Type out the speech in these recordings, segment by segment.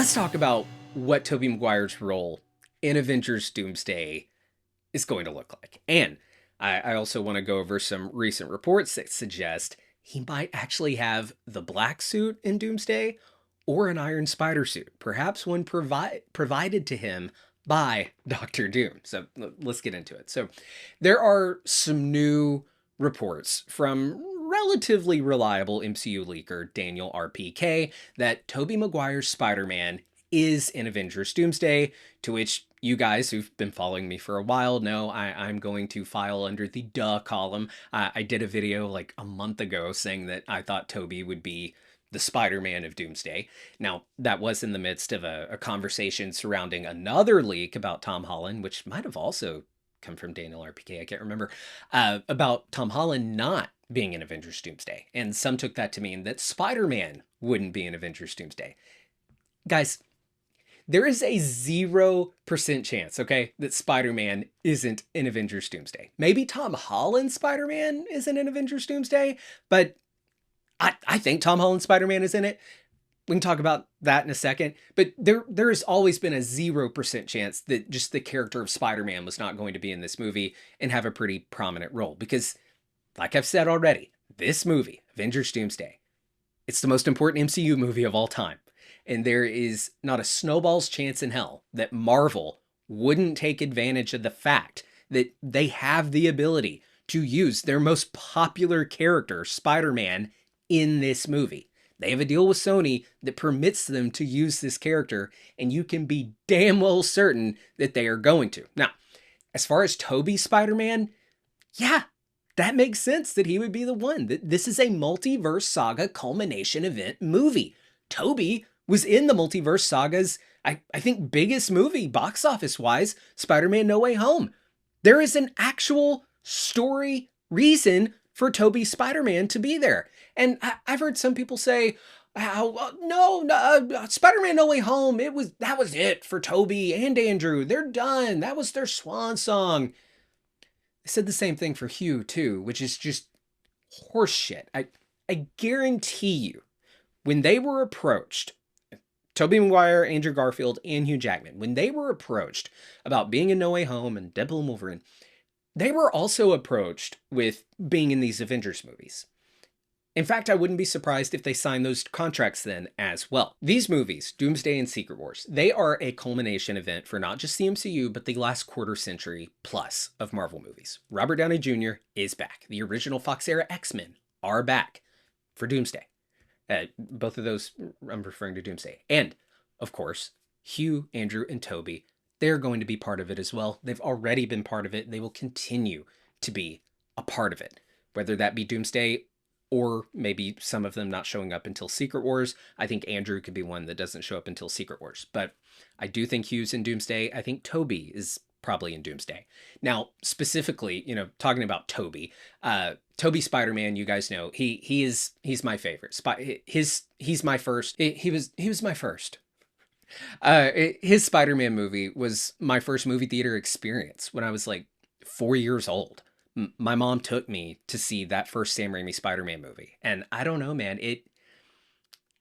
let's talk about what Tobey Maguire's role in Avengers Doomsday is going to look like. And I also want to go over some recent reports that suggest he might actually have the black suit in Doomsday or an Iron Spider suit, perhaps one provided to him by Doctor Doom. So let's get into it. So there are some new reports from relatively reliable MCU leaker Daniel RPK that Tobey Maguire's Spider-Man is in Avengers Doomsday, to which you guys who've been following me for a while know I'm going to file under the duh column. I did a video like a month ago saying that I thought Tobey would be the Spider-Man of Doomsday. Now, that was in the midst of a conversation surrounding another leak about Tom Holland, which might have also come from Daniel RPK, I can't remember, about Tom Holland not being in Avengers Doomsday. And some took that to mean that Spider-Man wouldn't be in Avengers Doomsday. Guys, there is a 0% chance, okay, that Spider-Man isn't in Avengers Doomsday. Maybe Tom Holland's Spider-Man isn't in Avengers Doomsday, but I think Tom Holland's Spider-Man is in it. We can talk about that in a second. But there has always been a 0% chance that just the character of Spider-Man was not going to be in this movie and have a pretty prominent role. Because, like I've said already, this movie, Avengers Doomsday, it's the most important MCU movie of all time. And there is not a snowball's chance in hell that Marvel wouldn't take advantage of the fact that they have the ability to use their most popular character, Spider-Man, in this movie. They have a deal with Sony that permits them to use this character, and you can be damn well certain that they are going to. Now, as far as Tobey's Spider-Man, yeah, that makes sense that he would be the one. This is a multiverse saga culmination event movie. Tobey was in the multiverse saga's, I think, biggest movie, box office-wise, Spider-Man No Way Home. There is an actual story reason for Tobey's Spider-Man to be there. And I've heard some people say, no, Spider-Man No Way Home, that was it for Tobey and Andrew. They're done. That was their swan song. I said the same thing for Hugh, too, which is just horseshit. I guarantee you, when they were approached, Tobey Maguire, Andrew Garfield, and Hugh Jackman, when they were approached about being in No Way Home and Deadpool and Wolverine, they were also approached with being in these Avengers movies. In fact, I wouldn't be surprised if they signed those contracts then as well. These movies, Doomsday and Secret Wars, they are a culmination event for not just the MCU, but the last quarter century plus of Marvel movies. Robert Downey Jr. is back. The original Fox-era X-Men are back for Doomsday. Both of those, I'm referring to Doomsday. And, of course, Hugh, Andrew, and Tobey, they're going to be part of it as well. They've already been part of it. They will continue to be a part of it. Whether that be Doomsday or maybe some of them not showing up until Secret Wars. I think Andrew could be one that doesn't show up until Secret Wars. But I do think Hugh's in Doomsday. I think Tobey is probably in Doomsday. Now, specifically, talking about Tobey, Tobey Spider-Man, you guys know, he's my favorite. He's my first. He was my first. His Spider-Man movie was my first movie theater experience when I was like 4 years old. My mom took me to see that first Sam Raimi Spider-Man movie. And I don't know, man,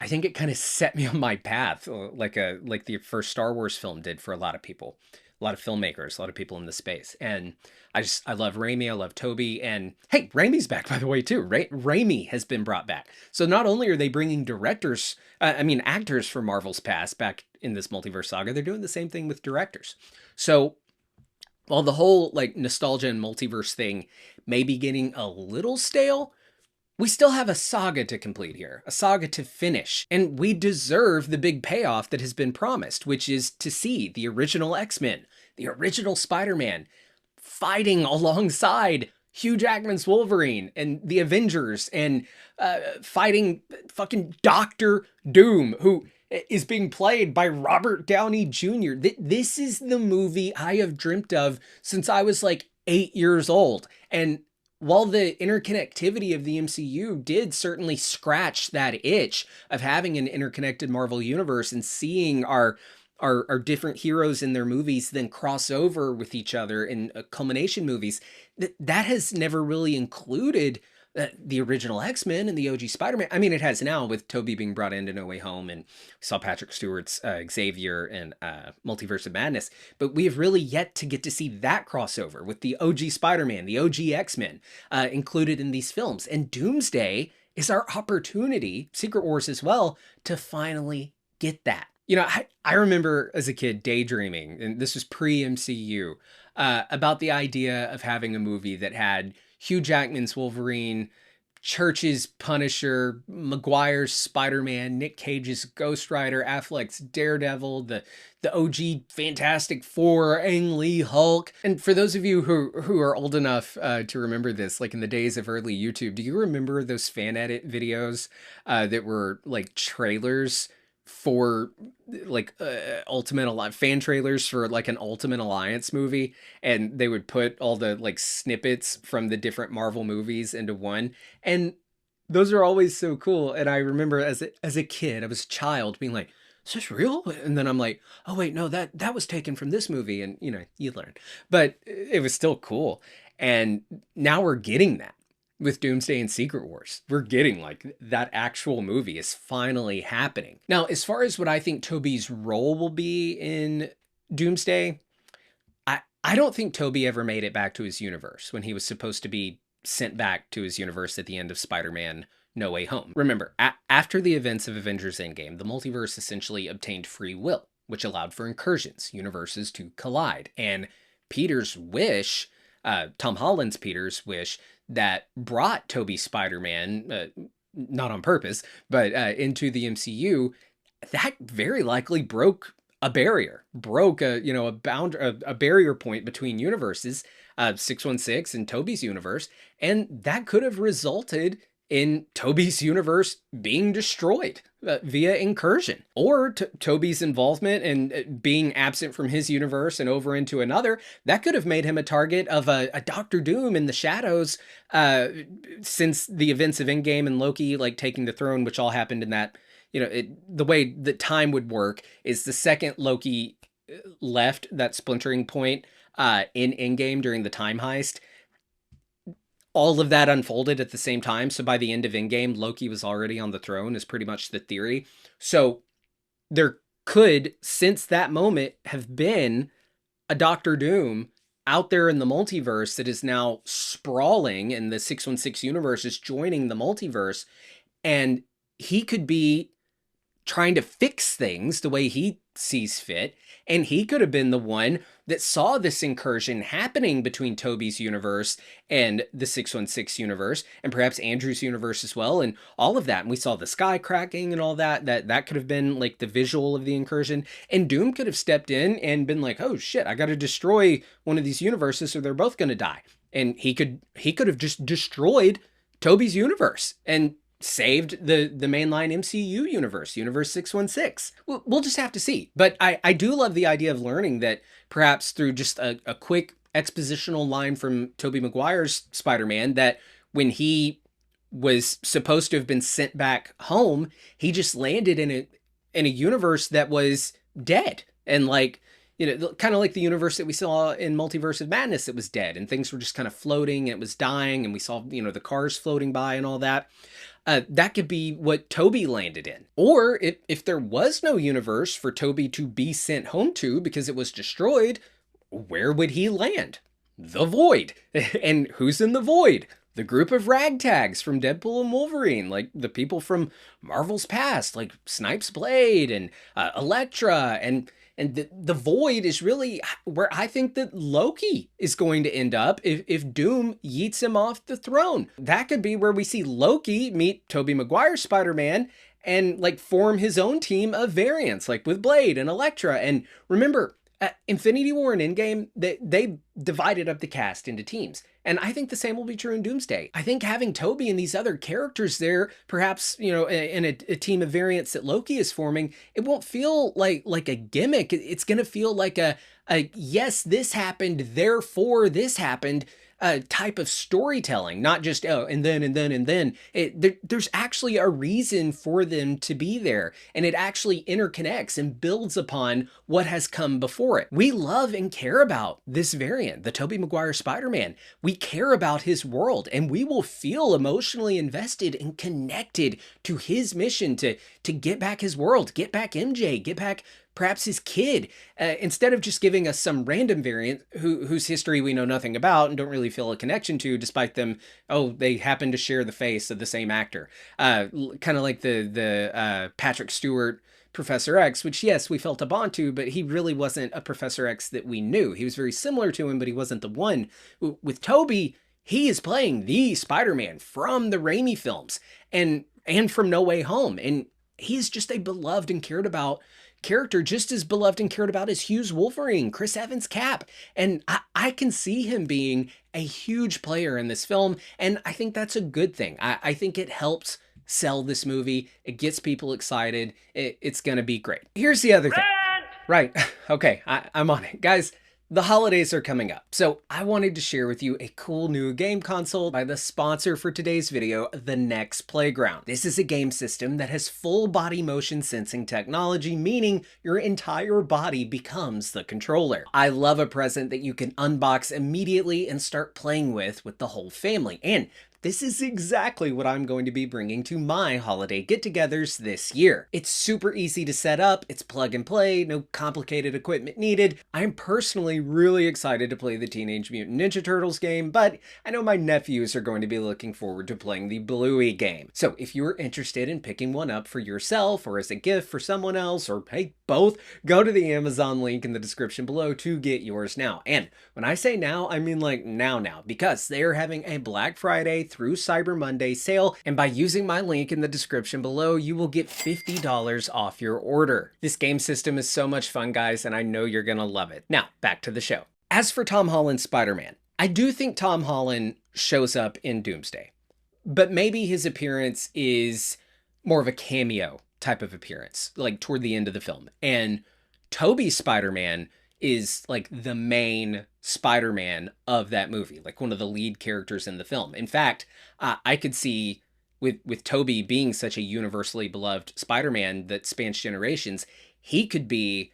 I think it kind of set me on my path, like the first Star Wars film did for a lot of people, a lot of filmmakers, a lot of people in the space. And I love Raimi, I love Tobey, and hey, Raimi's back, by the way, too. Raimi has been brought back. So not only are they bringing actors from Marvel's past back in this multiverse saga, they're doing the same thing with directors. So while the whole nostalgia and multiverse thing may be getting a little stale, we still have a saga to complete here, a saga to finish, and we deserve the big payoff that has been promised, which is to see the original X-Men, the original Spider-Man, fighting alongside Hugh Jackman's Wolverine and the Avengers, and fighting fucking Doctor Doom, who is being played by Robert Downey Jr. This is the movie I have dreamt of since I was like 8 years old. And while the interconnectivity of the MCU did certainly scratch that itch of having an interconnected Marvel universe and seeing our different heroes in their movies then cross over with each other in culmination movies, that has never really included the original X-Men and the OG Spider-Man. I mean, it has now with Tobey being brought into No Way Home, and we saw Patrick Stewart's Xavier and Multiverse of Madness. But we have really yet to get to see that crossover with the OG Spider-Man, the OG X-Men included in these films. And Doomsday is our opportunity, Secret Wars as well, to finally get that. You know, I remember as a kid daydreaming, and this was pre-MCU, about the idea of having a movie that had Hugh Jackman's Wolverine, Church's Punisher, Maguire's Spider-Man, Nick Cage's Ghost Rider, Affleck's Daredevil, the OG Fantastic Four, Ang Lee Hulk. And for those of you who are old enough to remember this, like in the days of early YouTube, do you remember those fan edit videos that were like trailers for like fan trailers for like an Ultimate Alliance movie, and they would put all the like snippets from the different Marvel movies into one, and those are always so cool. And I remember as a kid, I was a child, being like, is this real? And then I'm like, oh wait, no, that was taken from this movie. And you know, you learn, but it was still cool. And now we're getting that with Doomsday and Secret Wars. We're getting like that actual movie is finally happening. Now, as far as what I think Tobey's role will be in Doomsday, I don't think Tobey ever made it back to his universe when he was supposed to be sent back to his universe at the end of Spider-Man No Way Home. Remember, after the events of Avengers Endgame, the multiverse essentially obtained free will, which allowed for incursions, universes to collide. And Peter's wish, Tom Holland's Peter's wish, that brought Tobey Spider-Man, not on purpose, but into the MCU, that very likely broke a barrier, broke a barrier point between universes, 616 and Tobey's universe, and that could have resulted in Tobey's universe being destroyed via incursion, or Tobey's involvement and being absent from his universe and over into another. That could have made him a target of a Doctor Doom in the shadows, since the events of Endgame and Loki like taking the throne, which all happened in that. You know, the way that time would work is the second Loki left that splintering point in Endgame during the time heist, all of that unfolded at the same time. So by the end of Endgame, Loki was already on the throne, is pretty much the theory. So there could, since that moment, have been a Doctor Doom out there in the multiverse that is now sprawling, and the 616 universe is joining the multiverse. And he could be trying to fix things the way he sees fit. And he could have been the one that saw this incursion happening between Tobey's universe and the 616 universe, and perhaps Andrew's universe as well, and all of that. And we saw the sky cracking and all that. That could have been like the visual of the incursion. And Doom could have stepped in and been like, oh shit, I got to destroy one of these universes or they're both going to die. And he could have just destroyed Tobey's universe and saved the mainline MCU universe, Universe 616. We'll just have to see. But I do love the idea of learning that perhaps through just a quick expositional line from Tobey Maguire's Spider-Man, that when he was supposed to have been sent back home, he just landed in a universe that was dead. And like, you know, kind of like the universe that we saw in Multiverse of Madness that was dead, and things were just kind of floating, and it was dying, and we saw, you know, the cars floating by and all that. That could be what Tobey landed in. Or if there was no universe for Tobey to be sent home to because it was destroyed, where would he land? The Void. And who's in the Void? The group of ragtags from Deadpool and Wolverine, like the people from Marvel's past, like Snipes' Blade and Elektra, and the Void is really where I think that Loki is going to end up if Doom yeets him off the throne. That could be where we see Loki meet Tobey Maguire Spider-Man and like form his own team of variants, like with Blade and Elektra. And remember, Infinity War and Endgame, they divided up the cast into teams. And I think the same will be true in Doomsday. I think having Tobey and these other characters there, perhaps, you know, in a team of variants that Loki is forming, it won't feel like a gimmick. It's going to feel like a yes, this happened, therefore this happened. type of storytelling, not just, oh, and then, and then, and then. There's actually a reason for them to be there, and it actually interconnects and builds upon what has come before it. We love and care about this variant, the Tobey Maguire Spider-Man. We care about his world, and we will feel emotionally invested and connected to his mission to get back his world, get back MJ, get back perhaps his kid, instead of just giving us some random variant whose history we know nothing about and don't really feel a connection to, despite them, oh, they happen to share the face of the same actor. Kind of like the Patrick Stewart Professor X, which, yes, we felt a bond to, but he really wasn't a Professor X that we knew. He was very similar to him, but he wasn't the one. With Tobey, he is playing the Spider-Man from the Raimi films and from No Way Home. And he's just a beloved and cared about character, just as beloved and cared about as Hugh's Wolverine, Chris Evans' Cap. And I can see him being a huge player in this film, and I think that's a good thing. I think it helps sell this movie. It gets people excited. It's going to be great. Here's the other thing. Right. Okay, I'm on it. Guys, the holidays are coming up, so I wanted to share with you a cool new game console by the sponsor for today's video, The Next Playground. This is a game system that has full body motion sensing technology, meaning your entire body becomes the controller. I love a present that you can unbox immediately and start playing with the whole family. And this is exactly what I'm going to be bringing to my holiday get-togethers this year. It's super easy to set up, it's plug and play, no complicated equipment needed. I'm personally really excited to play the Teenage Mutant Ninja Turtles game, but I know my nephews are going to be looking forward to playing the Bluey game. So if you're interested in picking one up for yourself or as a gift for someone else, or hey, both, go to the Amazon link in the description below to get yours now. And when I say now, I mean like now, because they're having a Black Friday through Cyber Monday sale, and by using my link in the description below, you will get $50 off your order. This game system is so much fun, guys, and I know you're gonna love it. Now, back to the show. As for Tom Holland's Spider-Man, I do think Tom Holland shows up in Doomsday, but maybe his appearance is more of a cameo type of appearance, like toward the end of the film. And Tobey's Spider-Man is like the main Spider-Man of that movie, like one of the lead characters in the film. In fact, I could see with Tobey being such a universally beloved Spider-Man that spans generations, he could be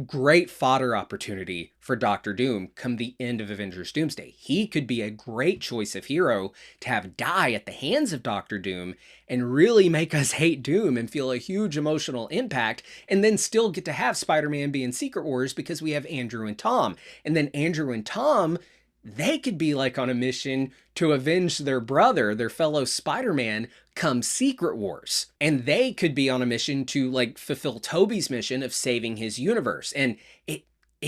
great fodder opportunity for Doctor Doom come the end of Avengers Doomsday. He could be a great choice of hero to have die at the hands of Doctor Doom and really make us hate Doom and feel a huge emotional impact, and then still get to have Spider-Man be in Secret Wars because we have Andrew and Tom. And then Andrew and Tom, they could be like on a mission to avenge their brother, their fellow Spider-Man, come Secret Wars. And they could be on a mission to like fulfill Tobey's mission of saving his universe. And it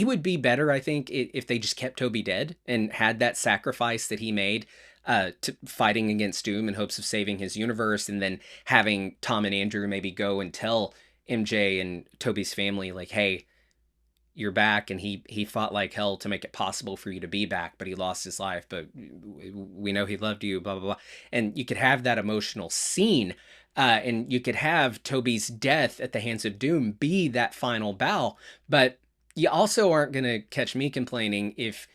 would be better, I think, if they just kept Tobey dead and had that sacrifice that he made to fighting against Doom in hopes of saving his universe, and then having Tom and Andrew maybe go and tell MJ and Tobey's family, like, hey, you're back, and he fought like hell to make it possible for you to be back, but he lost his life, but we know he loved you, blah, blah, blah. And you could have that emotional scene, and you could have Tobey's death at the hands of Doom be that final bow. But you also aren't going to catch me complaining if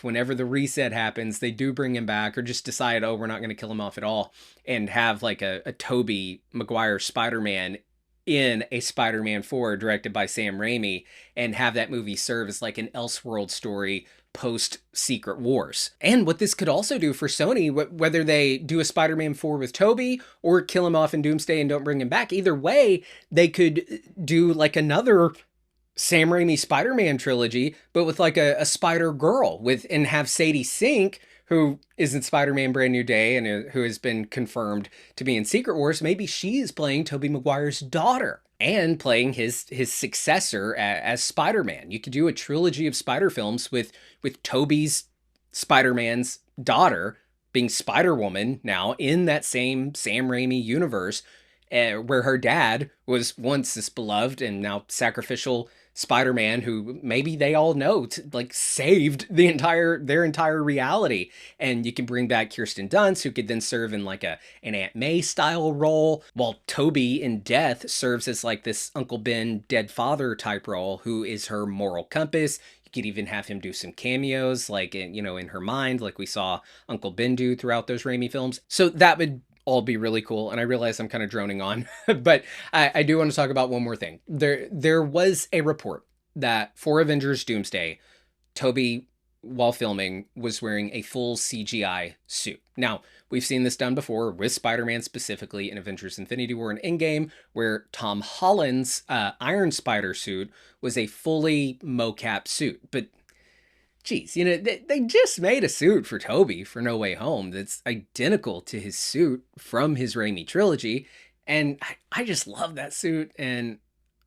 whenever the reset happens, they do bring him back, or just decide, oh, we're not going to kill him off at all, and have like a Tobey Maguire Spider-Man in a Spider-Man 4 directed by Sam Raimi, and have that movie serve as like an Elseworld story post Secret Wars. And what this could also do for Sony, whether they do a Spider-Man 4 with Tobey or kill him off in Doomsday and don't bring him back, either way, they could do like another Sam Raimi Spider-Man trilogy, but with like a Spider-Girl and have Sadie Sink, who is in Spider-Man Brand New Day and who has been confirmed to be in Secret Wars. Maybe she is playing Tobey Maguire's daughter and playing his successor as Spider-Man. You could do a trilogy of Spider films with Tobey's Spider-Man's daughter being Spider-Woman now in that same Sam Raimi universe, where her dad was once this beloved and now sacrificial Spider-Man who maybe they all know like saved their entire reality. And you can bring back Kirsten Dunst, who could then serve in like an Aunt May style role, while Tobey in Death serves as like this Uncle Ben dead father type role, who is her moral compass. You could even have him do some cameos, like in Her Mind, like we saw Uncle Ben do throughout those Raimi films. So that would all be really cool. And I realize I'm kind of droning on, but I do want to talk about one more thing. There was a report that for Avengers Doomsday, Tobey, while filming, was wearing a full CGI suit. Now, we've seen this done before with Spider-Man, specifically in Avengers Infinity War and Endgame, where Tom Holland's Iron Spider suit was a fully mocap suit. But geez, they just made a suit for Tobey for No Way Home that's identical to his suit from his Raimi trilogy. And I just love that suit, and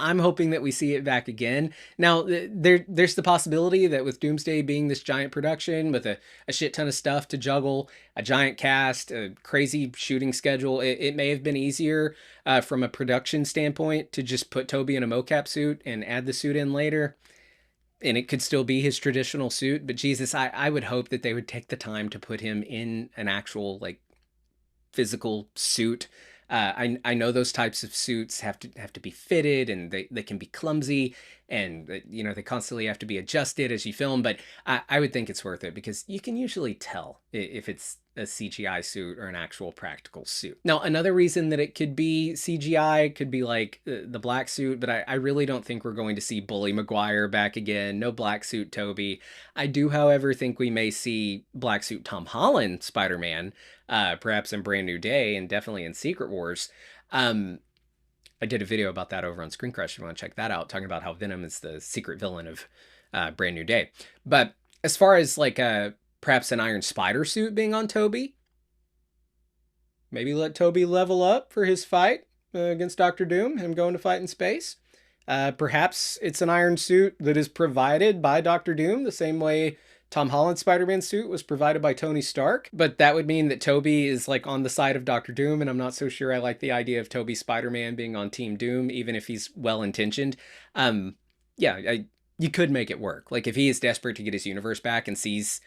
I'm hoping that we see it back again. Now, there's the possibility that with Doomsday being this giant production with a shit ton of stuff to juggle, a giant cast, a crazy shooting schedule, it may have been easier from a production standpoint to just put Tobey in a mocap suit and add the suit in later. And it could still be his traditional suit. But Jesus, I would hope that they would take the time to put him in an actual, like, physical suit. I know those types of suits have to be fitted, and they can be clumsy, and they constantly have to be adjusted as you film. But I would think it's worth it, because you can usually tell if it's a CGI suit or an actual practical suit. Now, another reason that it could be CGI could be like the black suit, but I really don't think we're going to see Bully Maguire back again. No black suit Tobey. I do, however, think we may see black suit Tom Holland Spider-Man, perhaps in Brand New Day, and definitely in Secret Wars. I did a video about that over on Screen Crush if you want to check that out, talking about how Venom is the secret villain of Brand New Day. But as far as like perhaps an Iron Spider suit being on Tobey, maybe let Tobey level up for his fight against Doctor Doom, him going to fight in space. Perhaps it's an iron suit that is provided by Doctor Doom, the same way Tom Holland's Spider-Man suit was provided by Tony Stark. But that would mean that Tobey is like on the side of Doctor Doom, and I'm not so sure I like the idea of Tobey Spider-Man being on Team Doom, even if he's well-intentioned. You could make it work. Like, if he is desperate to get his universe back and sees,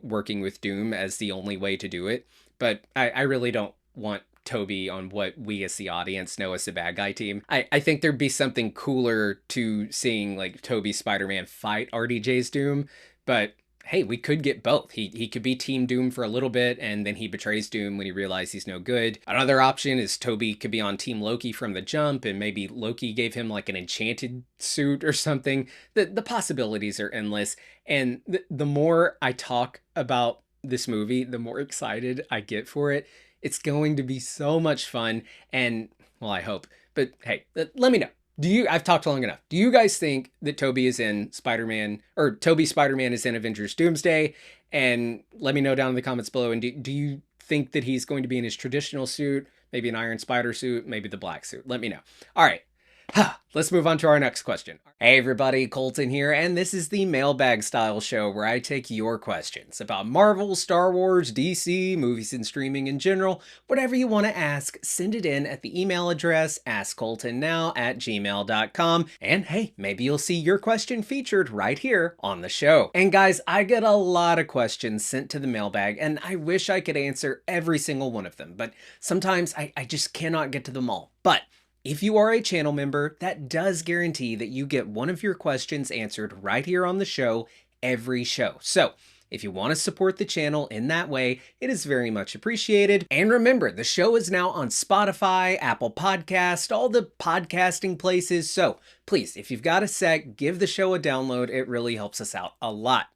working with Doom as the only way to do it. But I really don't want Tobey on what we as the audience know as the bad guy team. I think there'd be something cooler to seeing like Tobey Spider-Man fight RDJ's Doom, but hey, we could get both. He could be Team Doom for a little bit, and then he betrays Doom when he realizes he's no good. Another option is Tobey could be on Team Loki from the jump, and maybe Loki gave him like an enchanted suit or something. The possibilities are endless, and the more I talk about this movie, the more excited I get for it. It's going to be so much fun, and, well, I hope. But hey, let me know. I've talked long enough. Do you guys think that Tobey is in Spider-Man, or Tobey Spider-Man is in Avengers Doomsday? And let me know down in the comments below. And do you think that he's going to be in his traditional suit, maybe an Iron Spider suit, maybe the black suit? Let me know. All right. Let's move on to our next question. Hey everybody, Colton here, and this is the Mailbag style show where I take your questions about Marvel, Star Wars, DC, movies and streaming in general. Whatever you want to ask, send it in at the email address askcoltonnow@gmail.com, and hey, maybe you'll see your question featured right here on the show. And guys, I get a lot of questions sent to the Mailbag, and I wish I could answer every single one of them, but sometimes I just cannot get to them all. But if you are a channel member, that does guarantee that you get one of your questions answered right here on the show every show. So if you want to support the channel in that way, it is very much appreciated. And remember, the show is now on Spotify, Apple Podcast, all the podcasting places. So please, if you've got a sec, give the show a download. It really helps us out a lot.